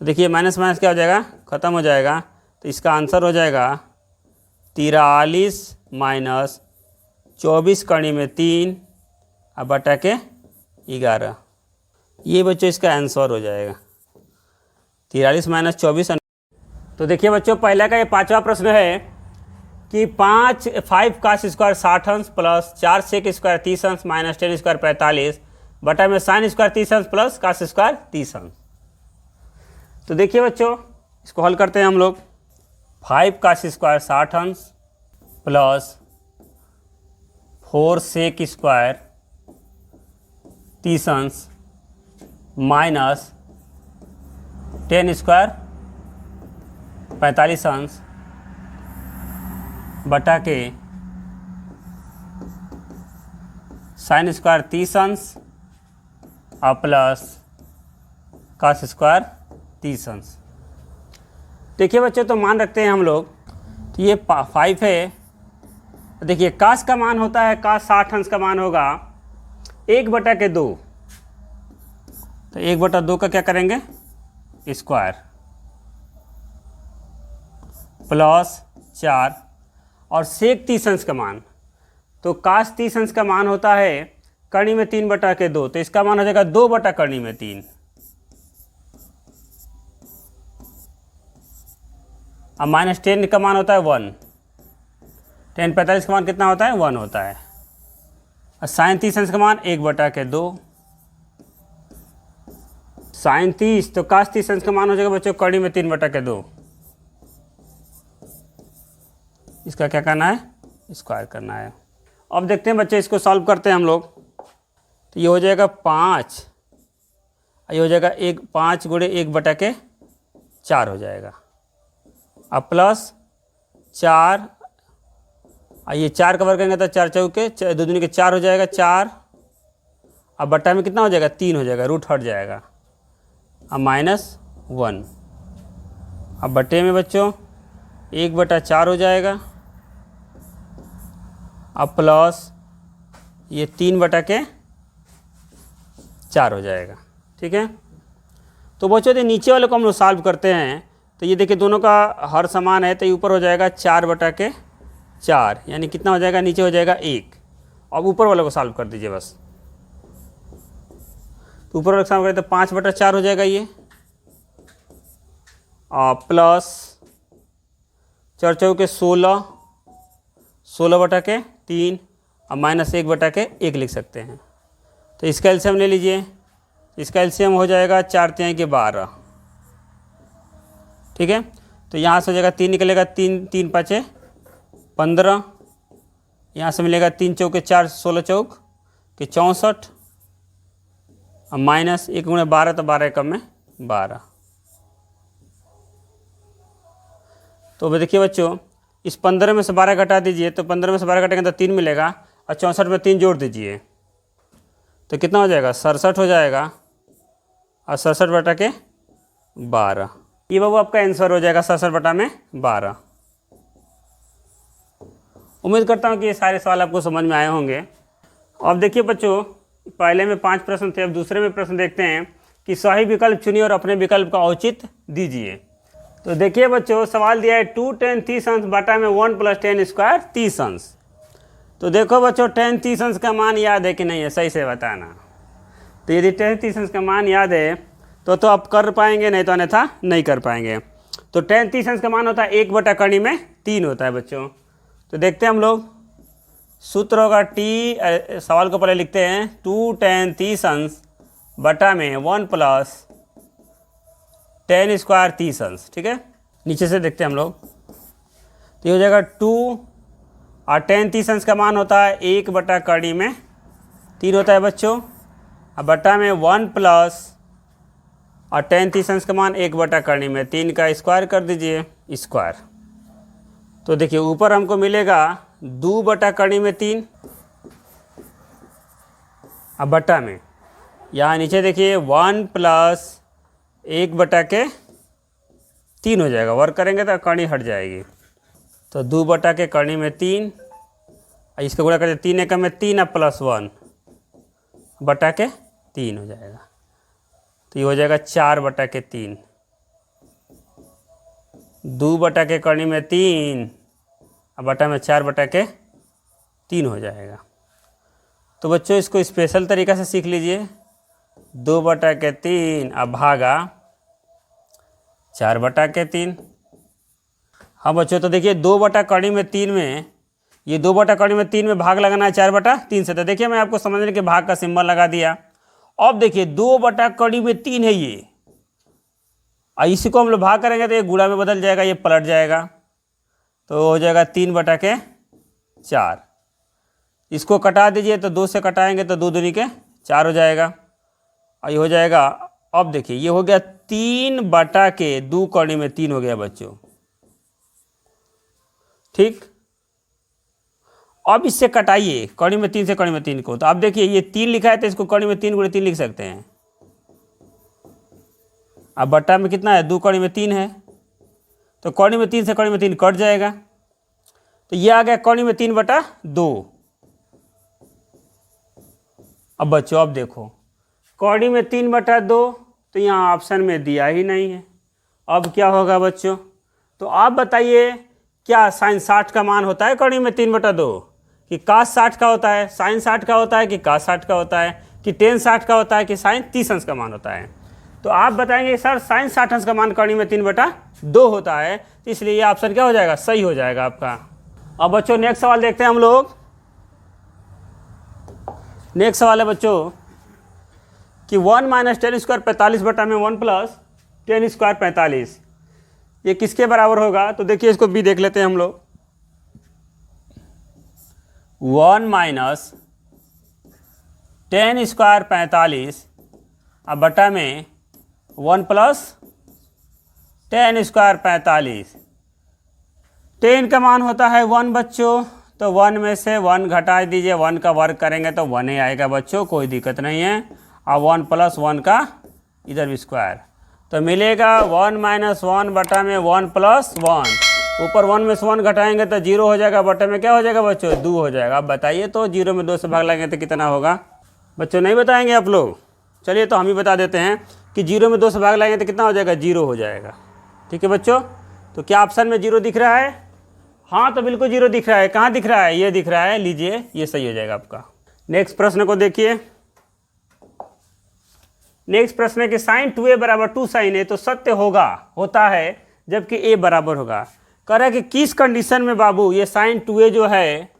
Speaker 1: तो देखिए माइनस माइनस क्या हो जाएगा, ख़त्म हो जाएगा। तो इसका आंसर हो जाएगा 43 माइनस 24 करनी में 3 अब बटा के 11। ये बच्चों इसका आंसर हो जाएगा 43 माइनस 24। तो देखिए बच्चों पहला का ये 5वां प्रश्न है कि 5 का स्क्वायर 60 अंश प्लस 4 सेक स्क्वायर 30 अंश माइनस 10 स्क्वायर 45 बटा में साइन स्क्वायर 30 अंश प्लस कास स्क्वायर 30 अंश। तो देखिए बच्चों इसको हल करते हैं हम लोग। 5 का स्क्वायर 60 अंश प्लस 4 सेक स्क्वायर 30 अंश माइनस 10 स्क्वायर 45 अंश बटा के साइन स्क्वायर 30 अंश और प्लस कास स्क्वायर 30 अंश। देखिए बच्चों तो मान रखते हैं हम लोग, तो ये 5 है। देखिए कास का मान होता है, कास 60 अंश का मान होगा 1/2, तो 1/2 का क्या करेंगे स्क्वायर प्लस 4 और सेक 30 अंश का मान, तो कास 30 अंश का मान होता है करनी में 3/2, तो इसका मान हो जाएगा 2 करनी में 3। अब -10 का मान होता है 1, tan 45 का मान कितना होता है 1 होता है। और sin 30 अंश का मान 1/2, sin 30 तो cos 30 अंश का मान हो जाएगा बच्चों कड़ी में 3/2। इसका क्या करना है, स्क्वायर करना है। अब देखते हैं बच्चे इसको सॉल्व करते हैं हम लोग। तो ये हो जाएगा 5, ये हो जाएगा 5 × 1/4 हो जाएगा। अब प्लस 4, ये 4 कवर करेंगे तो 4 चौके 2 दूनी के 4 हो जाएगा 4। अब बट्टा में कितना हो जाएगा 3 हो जाएगा, रूट हट जाएगा। अब -1, अब बट्टे में बच्चों 1/4 हो जाएगा। अब प्लस ये 3/4 हो जाएगा। ठीक है, तो बच्चों ये नीचे वाले को हम लोग सॉल्व करते हैं। तो ये देखिए दोनों का हर समान है, तो ये ऊपर हो जाएगा 4/4, यानी कितना हो जाएगा, नीचे हो जाएगा 1। अब ऊपर वाले को सॉल्व कर दीजिए बस। तो ऊपर वाले को सॉल्व करें तो 5/4 हो जाएगा ये, और प्लस 4 चौके 16, 16/3, और -1/1 लिख सकते हैं। तो इसका एलसीएम ले लीजिए, इसका एलसीएम हो जाएगा 4 × 3 = 12। ठीक है, तो यहाँ से हो जाएगा 3 निकलेगा, 3 3 5 15, यहाँ से मिलेगा 3 चौके 4, 16 चौक के 64, और -1 × 12 तो 12 एकम में 12। तो देखिए बच्चों इस 15 में से 12 घटा दीजिए, तो 15 में से 12 घटेंगे तो 3 मिलेगा, और 64 में 3 जोड़ दीजिए तो कितना हो जाएगा 67 हो जाएगा, और 67/12। ये बाबू आपका आंसर हो जाएगा 67/12। उम्मीद करता हूँ कि ये सारे सवाल आपको समझ में आए होंगे। अब देखिए बच्चों पहले में 5 प्रश्न थे, अब दूसरे में प्रश्न देखते हैं कि सही विकल्प चुनिए और अपने विकल्प का औचित्य दीजिए। तो देखिए बच्चों सवाल दिया है 2 tan 30 अंश बटा में 1 + tan² 30 अंश। तो देखो बच्चों tan 30 अंश का मान याद है कि नहीं है, सही से बताना। तो यदि tan 30 अंश का मान याद है तो आप कर पाएंगे, नहीं तो अन्यथा नहीं कर पाएंगे। तो tan 30 अंश का मान होता है 1/3 होता है बच्चों। तो देखते हैं हम लोग, सूत्र होगा सवाल को पहले लिखते हैं 2 tan 30 अंश बटा में 1 + tan² 30 अंश। ठीक है, नीचे से देखते हैं हम लोग। तो ये हो जाएगा 2, और tan 30 अंश का मान होता है 1/3 होता है बच्चों, अब बटा में 1 प्लस, और tan 30 अंश का मान 1/3 का स्क्वायर कर दीजिए स्क्वायर। तो देखिए ऊपर हमको मिलेगा 2/3, अब बटा में यहाँ नीचे देखिए 1 + 1/3 हो जाएगा, वर्क करेंगे तो कड़ी हट जाएगी। तो 2/3, इसका गुणा करते 3 एकम में 3, अब +1/3 हो जाएगा। तो ये हो जाएगा 4/3, 2/3, अब बटा में 4/3 हो जाएगा। तो बच्चों इसको स्पेशल तरीक़ा से सीख लीजिए, 2/3 अब भागा 4/3। हाँ बच्चों, तो देखिए 2/3 में, ये 2/3 में भाग लगाना है 4/3 से। तो देखिए मैं आपको समझने के भाग का सिंबल लगा दिया। अब देखिए 2/3 है ये, और इसी को हम लोग भाग करेंगे तो ये गुणा में बदल जाएगा, ये पलट जाएगा, तो हो जाएगा 3/4। इसको कटा दीजिए, तो 2 से कटाएंगे तो 2 दूनी के 4 हो जाएगा, और ये हो जाएगा। अब देखिए ये हो गया 3/2 हो गया बच्चों। ठीक, अब इससे कटाइए कड़ी में 3 से कड़ी में 3 को। तो अब देखिए ये 3 लिखा है, तो इसको कड़ी में 3 × 3 लिख सकते हैं। अब बट्टा में कितना है, 2 कड़ी में 3 है, तो कड़ी में 3 से कड़ी में 3 कट जाएगा, तो ये आ गया कड़ी में 3/2। अब बच्चों अब देखो कड़ी में 3/2, तो यहाँ ऑप्शन में दिया ही नहीं है। अब क्या होगा बच्चों, तो आप बताइए क्या sin 60 का मान होता है कड़ी में 3/2, कि cos 60 का होता है, sin 60 का होता है, कि cos 60 का होता है, कि tan 60 का होता है, कि sin 30 अंश का मान होता है। तो आप बताएंगे सर साइन 60 अंश का मान कड़ी में 3/2 होता है, तो इसलिए ये ऑप्शन क्या हो जाएगा, सही हो जाएगा आपका। अब बच्चों नेक्स्ट सवाल देखते हैं हम लोग। नेक्स्ट सवाल है बच्चों कि 1 - 10² 45/1 + 10² 45 ये किसके बराबर होगा। तो देखिए इसको भी देख लेते हैं हम लोग। 1 - 10² 45 अब बटा में 1 + 10² 45। 10 का मान होता है 1 बच्चों, तो 1 में से 1 घटा दीजिए, 1 का वर्ग करेंगे तो 1 ही आएगा बच्चों, कोई दिक्कत नहीं है। अब 1 + 1 का इधर भी स्क्वायर, तो मिलेगा 1 - 1 बटा में 1 + 1, ऊपर 1 में से 1 घटाएंगे तो 0 हो जाएगा, बटे में क्या हो जाएगा बच्चों, 2 हो जाएगा। अब बताइए तो 0 में 2 से भाग लगेंगे तो कितना होगा बच्चों, नहीं बताएंगे आप लोग। चलिए तो हम ही बता देते हैं कि 0 में 2 से भाग लगेंगे तो कितना हो जाएगा, 0 हो जाएगा। ठीक है बच्चों, तो क्या ऑप्शन में 0 दिख रहा है, हाँ तो बिल्कुल 0 दिख रहा है। कहाँ दिख रहा है, ये दिख रहा है, लीजिए ये सही हो जाएगा आपका। नेक्स्ट प्रश्न को देखिए। नेक्स्ट प्रश्न है कि sin 2a = 2 sin a तो सत्य होता है जबकि a बराबर होगा। कह रहा है कि किस कंडीशन में बाबू ये sin 2a जो है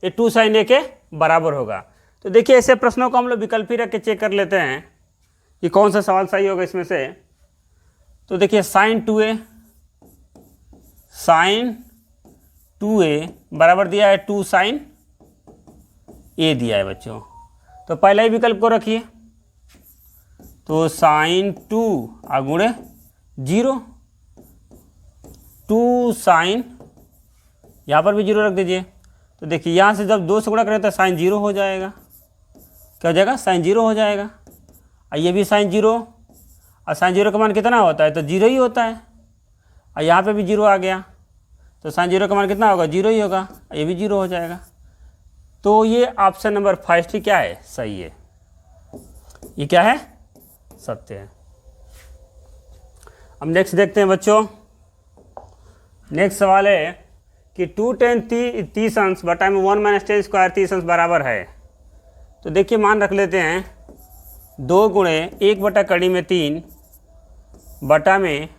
Speaker 1: ये 2 sin a के बराबर होगा। तो देखिए ऐसे प्रश्नों को हम लोग विकल्प ही रख के चेक कर लेते हैं कि कौन सा सवाल सही होगा इसमें से। तो देखिए sin 2a बराबर दिया है 2 sin a दिया है बच्चों, तो पहला ही विकल्प को रखिए, तो sin 2 गुणे 0, 2 sin, यहाँ पर भी 0 रख दीजिए। तो देखिए यहाँ से जब 2 से गुणा करें तो sin 0 हो जाएगा, क्या हो जाएगा, sin 0 हो जाएगा। और ये भी sin 0, और sin 0 का मान कितना होता है, तो 0 ही होता है। और यहाँ पे भी 0 आ गया, तो sin 0 का मान कितना होगा, 0 ही होगा, ये भी 0 हो जाएगा। तो ये ऑप्शन नंबर फर्स्ट ही क्या है, सही है, ये क्या है, सत्य है। अब नेक्स्ट देखते हैं बच्चों। नेक्स्ट सवाल है कि 2 tan 30 अंश बटा में 1 - 10² 30 अंश बराबर है। तो देखिए मान रख लेते हैं 2 गुणे 1/3 बटा में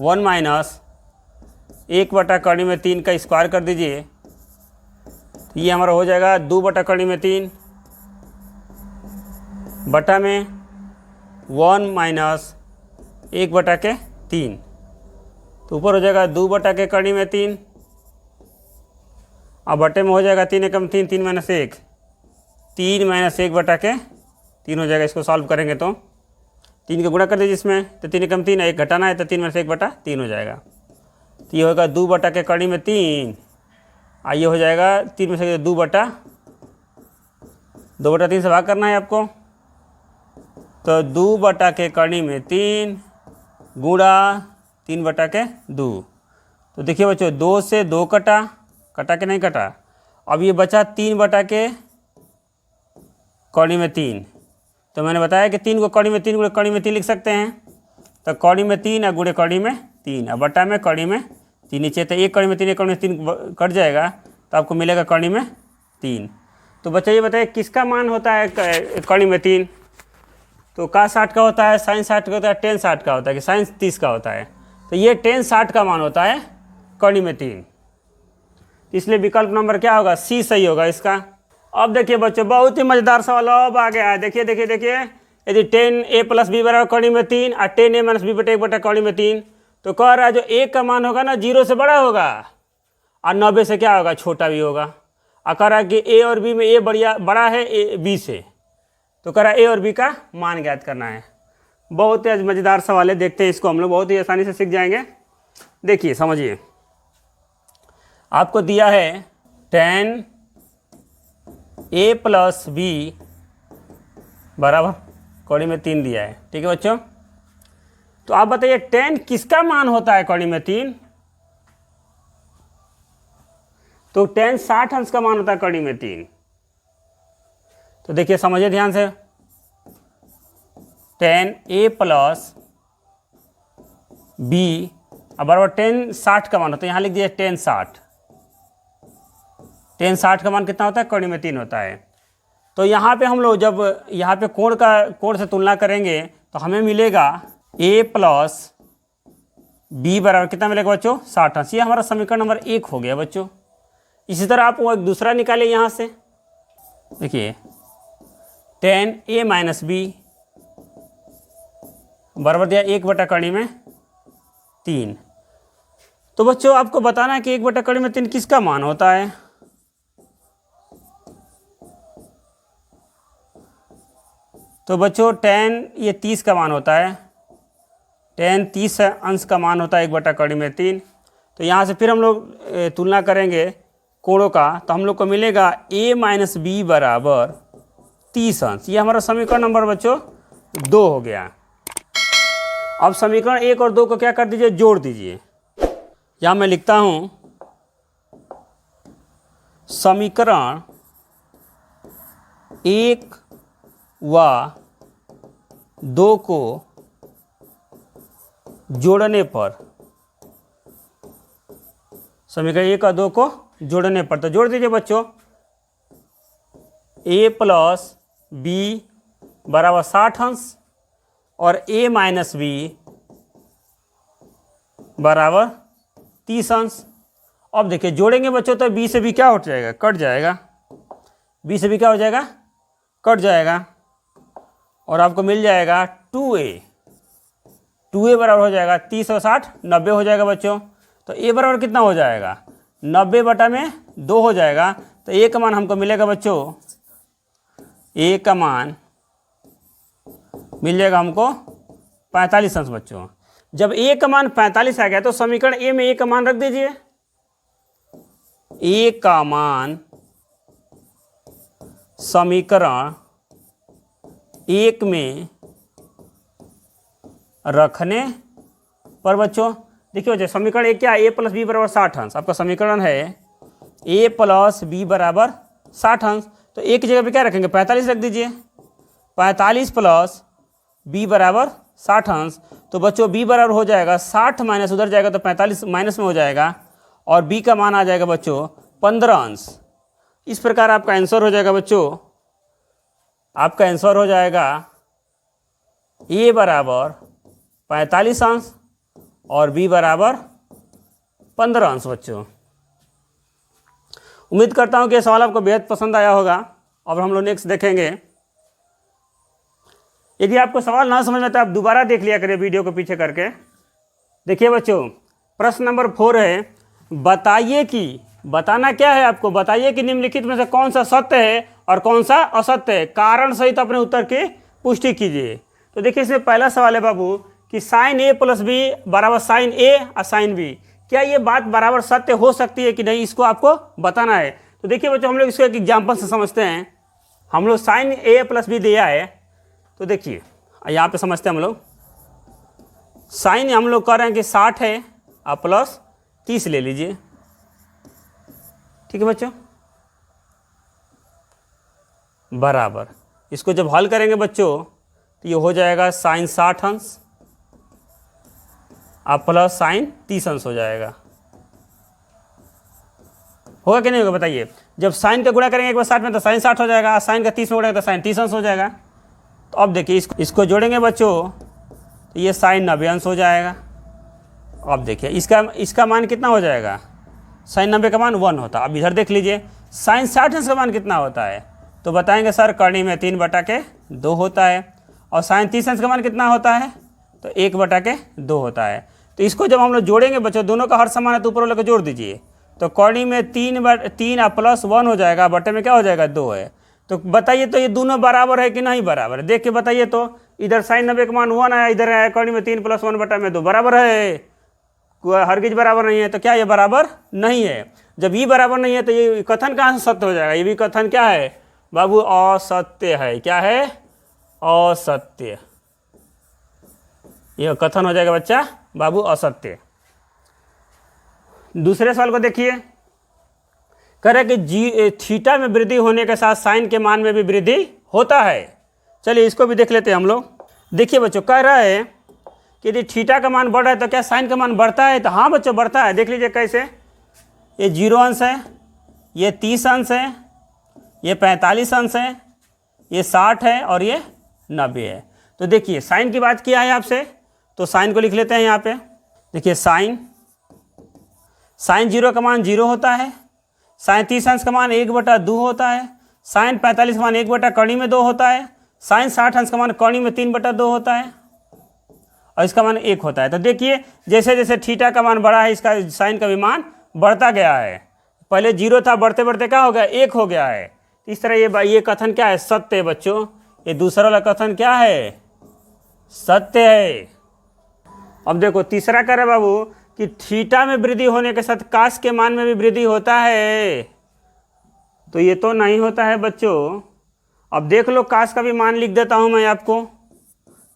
Speaker 1: 1 - 1/3 का स्क्वायर कर दीजिए, तो ये हमारा हो जाएगा 2/3 बटा में 1 - 1/3, तो ऊपर हो जाएगा 2/3 और बटे में हो जाएगा 3 एकम 3, 3 - 1, 3 - 1/3 हो जाएगा। इसको सॉल्व करेंगे तो 3 के गुणा कर दीजिए इसमें, तो 3 एकम 3, 1 घटाना है तो 3 - 1/3 हो जाएगा। तो ये होगा 2/3, और ये हो जाएगा 3 में से 2/3 से भाग करना है आपको, तो 2/3 गुणा 3/2। तो देखिए बच्चों 2 से 2 कटा के नहीं कटा, अब ये बचा 3/3। तो मैंने बताया कि 3 को कड़ी में 3 गुणे कड़ी में 3 लिख सकते हैं, तो कड़ी में 3 और गुणे कड़ी में 3 और बटा में कड़ी में 3 नीचे, तो 1 कड़ी में 3 1 कड़ी में 3 कट जाएगा, तो आपको मिलेगा कड़ी में 3। तो बच्चा ये बताइए किसका मान होता है कड़ी में 3, तो का 60 का होता है, sin 60 का होता है, tan 60 का होता है, कि sin 30 का होता है। तो ये tan 60 का मान होता है कड़ी में 3, इसलिए विकल्प नंबर क्या होगा, सी सही होगा इसका। अब देखिए बच्चों बहुत ही मजेदार सवाल अब आ गया है। देखिए देखिए देखिए, यदि 10a + b बराबर कड़ी में 3 और 10a - b/1 कड़ी में 3, तो कह रहा है जो a का मान होगा ना 0 से बड़ा होगा और 90 से क्या होगा, छोटा भी होगा। और कह रहा है कि a और b में a बड़ा है b से, तो कह रहा है a और b का मान ज्ञात करना है। बहुत ही मज़ेदार सवाल है, देखते हैं इसको हम लोग, बहुत ही आसानी से सीख जाएंगे। देखिए समझिए, आपको दिया है tan a + b बराबर कड़ी में 3 दिया है, ठीक है बच्चों। तो आप बताइए tan किसका मान होता है कड़ी में 3, तो tan 60 अंश का मान होता है कड़ी में 3। तो देखिए समझिए ध्यान से, tan a + b बराबर tan 60 का मान होता है, यहाँ लिख दिया tan 60। tan 60 का मान कितना होता है, कड़ी में 3 होता है। तो यहाँ पे हम लोग जब यहाँ पे कोण से तुलना करेंगे तो तो हमें मिलेगा a प्लस बी बराबर कितना मिलेगा बच्चों 60 अंश। ये हमारा समीकरण नंबर 1 हो गया बच्चों। इसी तरह आप वो एक दूसरा निकालें यहाँ से, देखिए tan a माइनस बी बराबर दिया 1/3। तो बच्चों आपको बताना है कि 1/3 किसका मान होता है। तो बच्चों tan ये 30 का मान होता है, tan 30 अंश का मान होता है 1/3। तो यहाँ से फिर हम लोग तुलना करेंगे कोणों का, तो हम लोग को मिलेगा a माइनस बी बराबर 30 अंश। ये हमारा समीकरण नंबर बच्चों 2 हो गया। अब समीकरण 1 और 2 को क्या कर दीजिए, जोड़ दीजिए। यहाँ मैं लिखता हूँ समीकरण 1 व 2 को जोड़ने पर, समीकरण 1 और 2 को जोड़ने पर, तो जोड़ दीजिए बच्चों। a प्लस बी बराबर 60 अंश और a माइनस बी बराबर 30 अंश। अब देखिए जोड़ेंगे बच्चों तो b से b क्या हो जाएगा, कट जाएगा। b से b क्या हो जाएगा, कट जाएगा। और आपको मिल जाएगा 2a बराबर हो जाएगा 30 और 60 90 हो जाएगा बच्चों। तो a बराबर कितना हो जाएगा, 90/2 हो जाएगा। तो a का मान हमको मिलेगा बच्चों, a का मान मिल जाएगा हमको 45 अंश बच्चों। जब a का मान 45 आ गया तो समीकरण a में a का मान रख दीजिए। a का मान समीकरण 1 में रखने पर बच्चों देखिए बच्चों समीकरण 1 क्या है, a प्लस बी बराबर 60 अंश। आपका समीकरण है a प्लस बी बराबर 60 अंश। तो एक जगह पे क्या रखेंगे, 45 रख दीजिए। 45 प्लस b बराबर 60 अंश। तो बच्चों b बराबर हो जाएगा 60 माइनस उधर जाएगा तो 45 माइनस में हो जाएगा और b का मान आ जाएगा बच्चों 15 अंश। इस प्रकार आपका आंसर हो जाएगा बच्चों, आपका आंसर हो जाएगा a बराबर 45 अंश और b बराबर 15 अंश बच्चों। उम्मीद करता हूं कि यह सवाल आपको बेहद पसंद आया होगा। अब हम लोग नेक्स्ट देखेंगे। यदि आपको सवाल ना समझ में तो आप दोबारा देख लिया करिए वीडियो को पीछे करके। देखिए बच्चों प्रश्न नंबर 4 है, बताइए कि, बताना क्या है आपको, बताइए कि निम्नलिखित में से कौन सा सत्य है और कौन सा असत्य है, कारण सहित अपने उत्तर की पुष्टि कीजिए। तो देखिए इसमें पहला सवाल है बाबू कि साइन a प्लस बी बराबर साइन a और साइन b, क्या ये बात बराबर सत्य हो सकती है कि नहीं, इसको आपको बताना है। तो देखिए बच्चों हम लोग इसको एक एग्जाम्पल से समझते हैं। हम लोग साइन a प्लस बी दिया है, तो देखिए यहाँ पे समझते हैं हम लोग। साइन हम लोग कह रहे हैं कि 60 है और प्लस 30 ले लीजिए, ठीक है बच्चों, बराबर। इसको जब हल करेंगे बच्चों तो ये हो जाएगा साइन 60 अंश और प्लस साइन 30 अंश हो जाएगा। होगा कि नहीं होगा बताइए। जब साइन का गुणा करेंगे एक बार 60 में तो साइन 60 हो जाएगा, साइन का 30 में गुणा तो साइन 30 अंश हो जाएगा। तो अब देखिए इसको जोड़ेंगे बच्चों तो ये साइन 90 अंश हो जाएगा। अब देखिए इसका मान कितना हो जाएगा, साइन 90 का मान 1 होता है। अब इधर देख लीजिए साइन 60 अंश का मान कितना होता है, तो बताएंगे सर करनी में 3/2 होता है। और साइन 30 अंश का मान कितना होता है, तो 1/2 होता है। तो इसको जब हम लोग जोड़ेंगे बच्चों, दोनों का हर समान है तो ऊपर वाले को जोड़ दीजिए। तो कौड़ी में 3 और प्लस 1 हो जाएगा, बटे में क्या हो जाएगा 2 है। तो बताइए तो ये दोनों बराबर है कि नहीं बराबर है, देख के बताइए। तो इधर साइन 90 का मान 1 आया, इधर आया कौड़ी में 3 + 1/2 बराबर है, हरगिज बराबर नहीं है। तो क्या ये बराबर नहीं है। जब ये बराबर नहीं है तो ये कथन कहाँ से सत्य हो जाएगा, ये भी कथन क्या है बाबू, असत्य है। क्या है, असत्य। यह कथन हो जाएगा बच्चा बाबू असत्य। दूसरे सवाल को देखिए, कह रहे कि थीटा में वृद्धि होने के साथ साइन के मान में भी वृद्धि होता है। चलिए इसको भी देख लेते हैं हम लोग। देखिए बच्चों कह रहा है कि यदि थीटा का मान बढ़ रहा है तो क्या साइन का मान बढ़ता है, तो हाँ बच्चों बढ़ता है। देख लीजिए कैसे, ये 0 अंश है, ये 30 अंश है, ये 45 अंश है, ये 60 है और ये 90 है। तो देखिए साइन की बात किया है आपसे, तो साइन को लिख लेते हैं यहाँ पे। देखिए साइन 0 का मान 0 होता है, साइन 30 अंश का मान 1/2 होता है, साइन 45 का मान 1 कड़ी में 2 होता है, साइन 60 अंश का मान कड़ी में 3/2 होता है और इसका मान 1 होता है। तो देखिए जैसे जैसे थीटा का मान बढ़ा है इसका साइन का भी मान बढ़ता गया है। पहले 0 था, बढ़ते बढ़ते क्या हो गया 1 हो गया है। इस तरह ये कथन क्या है, सत्य है बच्चों। ये दूसरा वाला कथन क्या है, सत्य है। अब देखो तीसरा कह रहा बाबू कि थीटा में वृद्धि होने के साथ काश के मान में भी वृद्धि होता है, तो ये तो नहीं होता है बच्चों। अब देख लो काश का भी मान लिख देता हूँ मैं आपको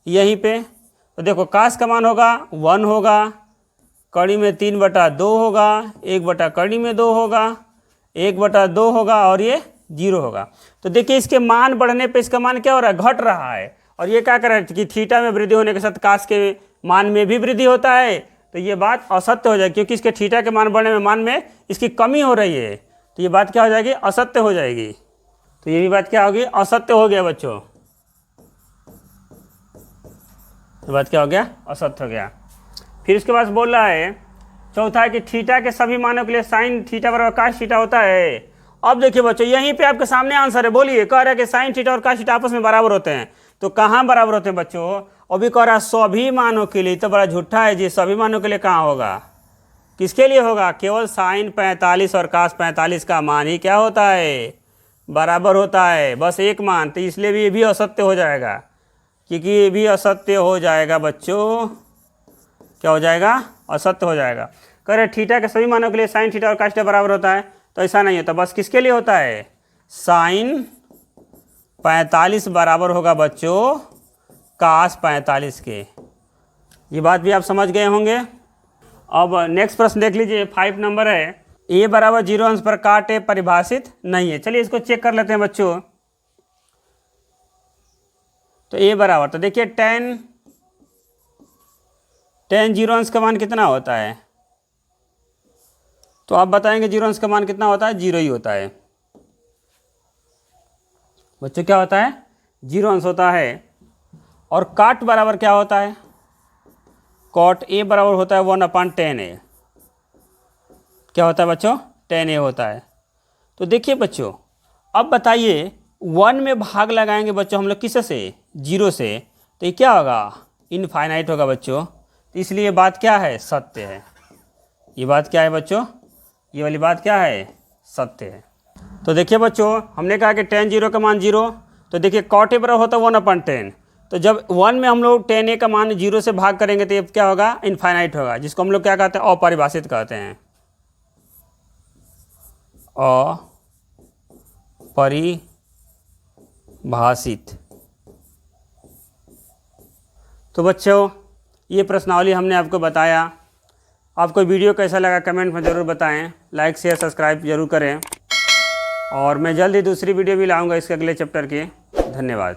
Speaker 1: यहीं पे। तो देखो काश का मान होगा 1 होगा, कड़ी में 3/2 होगा, 1 कड़ी में 2 होगा, 1/2 होगा और ये 0 होगा। तो देखिए इसके मान बढ़ने पे इसका मान क्या हो रहा है, घट रहा है। और ये क्या कर रहा है कि थीटा में वृद्धि होने के साथ काश के मान में भी वृद्धि होता है, तो ये बात असत्य हो जाएगी, क्योंकि इसके थीटा के मान बढ़ने में मान में इसकी कमी हो रही है। तो ये बात क्या हो जाएगी, असत्य हो जाएगी। तो ये भी बात क्या होगी, असत्य हो गया बच्चों। तो बात क्या हो गया, असत्य हो गया। फिर इसके बाद बोल रहा है चौथा है कि थीटा के सभी मानों के लिए साइन थीटा बराबर काश थीटा होता है। अब देखिए बच्चों यहीं पे आपके सामने आंसर है, बोलिए। कह रहा है कि साइन थीटा और काश थीटा आपस में बराबर होते हैं। तो कहाँ बराबर होते हैं बच्चों, अभी कह रहा है सभी मानों के लिए। तो बड़ा झूठा है जी, सभी मानों के लिए कहाँ होगा, किसके लिए होगा, केवल साइन 45 और काश 45 का मान ही क्या होता है, बराबर होता है, बस एक मान। तो इसलिए भी ये भी असत्य हो जाएगा, क्योंकि ये भी असत्य हो जाएगा बच्चों। क्या हो जाएगा, असत्य हो जाएगा। कह रहे थीटा के सभी मानों के लिए साइन थीटा और काश थीटा बराबर होता है, तो ऐसा नहीं होता। बस किसके लिए होता है, साइन 45 बराबर होगा बच्चों काश 45 के। ये बात भी आप समझ गए होंगे। अब नेक्स्ट प्रश्न देख लीजिए, 5 नंबर है, a बराबर 0 अंश पर काट ए परिभाषित नहीं है। चलिए इसको चेक कर लेते हैं बच्चों। तो a बराबर, तो देखिए tan 0 अंश का मान कितना होता है, तो आप बताएंगे 0 अंश का मान कितना होता है, 0 ही होता है बच्चों। क्या होता है, 0 अंश होता है। और काट बराबर क्या होता है, कॉट ए बराबर होता है 1/10a। क्या होता है बच्चों, 10a होता है। तो देखिए बच्चों अब बताइए 1 में भाग लगाएंगे बच्चों हम लोग किससे, 0 से, तो ये क्या होगा, इनफाइनाइट होगा बच्चों। तो इसलिए ये बात क्या है, सत्य है। ये बात क्या है बच्चों, ये वाली बात क्या है, सत्य है। तो देखिए बच्चों हमने कहा कि tan 0 का मान 0, तो देखिए कॉट ए बराबर होता है 1/10। तो जब 1 में हम लोग tan a का मान 0 से भाग करेंगे तो ये क्या होगा, इनफाइनाइट होगा, जिसको हम लोग क्या कहते हैं, अपरिभाषित कहते हैं, अपरिभाषित। तो बच्चों ये प्रश्नावली हमने आपको बताया। आपको वीडियो कैसा लगा कमेंट में ज़रूर बताएं, लाइक शेयर सब्सक्राइब जरूर करें, और मैं जल्द ही दूसरी वीडियो भी लाऊंगा इसके अगले चैप्टर की। धन्यवाद।